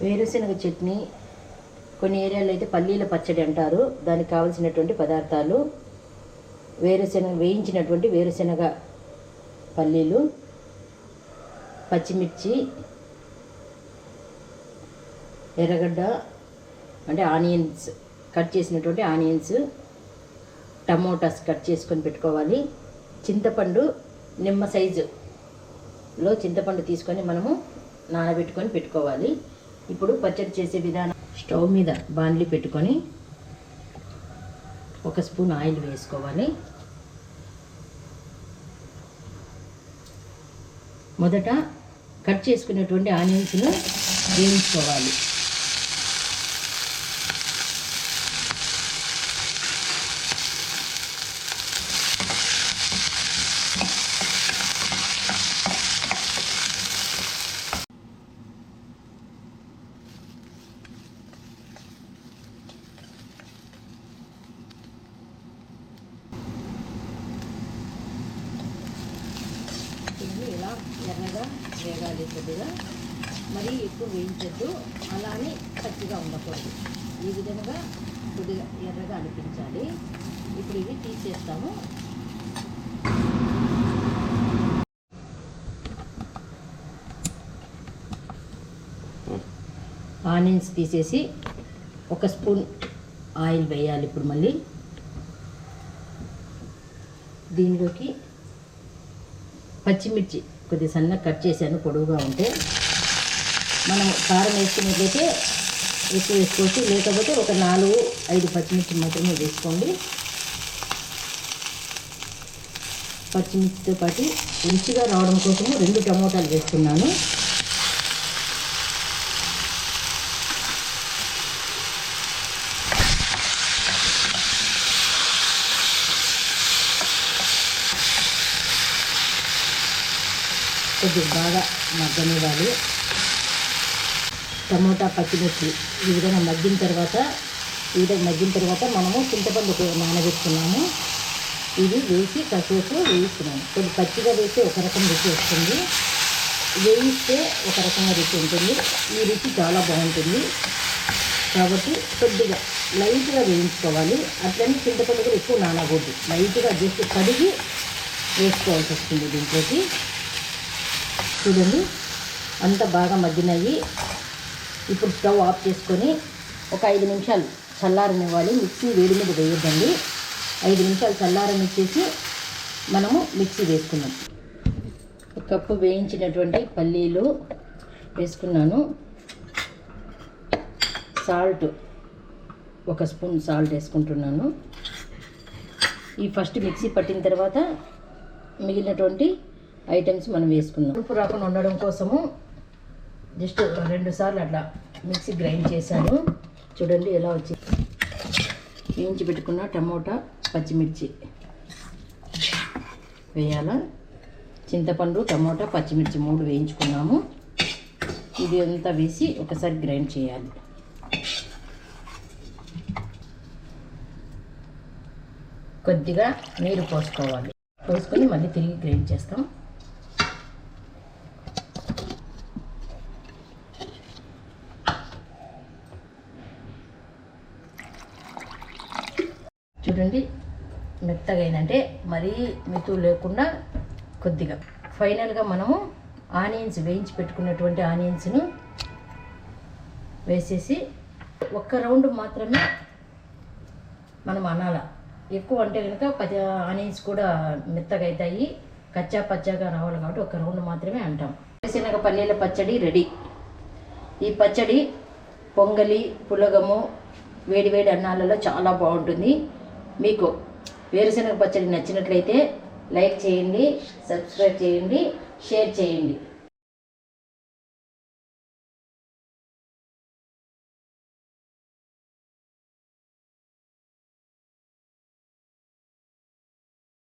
వేరుశనగ చట్నీ, కొన్ని ఏరియాలో అయితే పల్లీల పచ్చడి అంటారు. దానికి కావలసినటువంటి పదార్థాలు: వేయించినటువంటి వేరుశనగ పల్లీలు, పచ్చిమిర్చి, ఎర్రగడ్డ అంటే ఆనియన్స్, కట్ చేసినటువంటి ఆనియన్స్, టమోటాస్ కట్ చేసుకొని పెట్టుకోవాలి. చింతపండు నిమ్మ సైజులో చింతపండు తీసుకొని మనము నానబెట్టుకొని పెట్టుకోవాలి. ఇప్పుడు పచ్చడి చేసే విధానం: స్టవ్ మీద బాండ్లీ పెట్టుకొని 1 స్పూన్ ఆయిల్ వేసుకోవాలి. మొదట కట్ చేసుకున్నటువంటి ఆనియన్స్ను వేయించుకోవాలి. ఇలా ఎర్రగా వేగాలి. కొద్దిగా మరీ ఎక్కువ వేయించద్దు, అలానే పచ్చిగా ఉండకూడదు. ఈ విధంగా కొద్దిగా ఎర్రగా అనిపించాలి. ఇప్పుడు ఇవి తీసేస్తాము. ఆనియన్స్ తీసేసి 1 స్పూన్ ఆయిల్ వేయాలి. ఇప్పుడు మళ్ళీ దీనిలోకి పచ్చిమిర్చి కొద్దిగా సన్నగా కట్ చేశాను, పొడవుగా ఉంటే. మనం కారం వేసుకున్నట్లయితే ఎక్కువ వేసుకోవచ్చు, లేకపోతే ఒక 4-5 పచ్చిమిర్చి మాత్రమే వేసుకోండి. పచ్చిమిర్చితో పాటు రుచిగా రావడం కోసము 2 టమోటాలు వేస్తున్నాను. కొద్దిగా బాగా మగ్గనివ్వాలి. టమోటా, పచ్చిమిర్చి ఈ విధంగా మగ్గిన తర్వాత మనము చింతపండు నానబెట్టుకున్నాము. ఇది వేసి కాసేపు వేయిస్తున్నాము. కొద్ది పచ్చిగా వేస్తే ఒక రకం రుచి వస్తుంది, వేయిస్తే ఒక రకంగా రుచి ఉంటుంది. ఈ రుచి చాలా బాగుంటుంది కాబట్టి కొద్దిగా లైట్గా వేయించుకోవాలి. అట్లనే చింతపండు కూడా ఎక్కువ నానకూడదు, లైట్గా జస్ట్ కడిగి వేసుకోవాల్సి వస్తుంది దీంట్లోకి. చూడండి, అంత బాగా మగ్గినాయి. ఇప్పుడు స్టవ్ ఆఫ్ చేసుకొని ఒక 5 నిమిషాలు చల్లారనివ్వాలి. మిక్సీ వేడి మీద వేయొద్దండి. 5 నిమిషాలు చల్లారనిచ్చేసి మనము మిక్సీ వేసుకున్నాం. 1 కప్పు వేయించినటువంటి పల్లీలు వేసుకున్నాను. సాల్ట్ 1 స్పూన్ సాల్ట్ వేసుకుంటున్నాను. ఈ ఫస్ట్ మిక్సీ పట్టిన తర్వాత మిగిలినటువంటి ఐటమ్స్ మనం వేసుకుందాం. ఉప్పు రాకుండా ఉండడం కోసము జస్ట్ 2 సార్లు అట్లా మిక్సీ గ్రైండ్ చేశాను. చూడండి ఎలా వచ్చింది. వేయించి పెట్టుకున్న టమోటా, పచ్చిమిర్చి వేయాలా. చింతపండు, టమోటా, పచ్చిమిర్చి 3 వేయించుకున్నాము. ఇది అంతా వేసి ఒకసారి గ్రైండ్ చేయాలి. కొద్దిగా నీరు పోసుకోవాలి. పోసుకొని మళ్ళీ తిరిగి గ్రైండ్ చేస్తాం. చూడండి, మెత్తగా అయిందంటే మరీ మెతుకు లేకుండా కొద్దిగా. ఫైనల్గా మనము వేయించి పెట్టుకున్నటువంటి ఆనియన్స్ను వేసేసి 1 రౌండ్ మాత్రమే మనం అనాల. ఎక్కువ అంటే కనుక ఆనియన్స్ కూడా మెత్తగా అవుతాయి, కచ్చా పచ్చాగా రావాలి. కాబట్టి 1 రౌండ్ మాత్రమే అంటాం. వేరుశనగ పల్లీల పచ్చడి రెడీ. ఈ పచ్చడి పొంగలి, పులగము, వేడివేడి అన్నాలలో చాలా బాగుంటుంది. మీకు వేరుశనగ పచ్చడి నచ్చినట్లయితే లైక్ చేయండి, సబ్స్క్రైబ్ చేయండి, షేర్ చేయండి.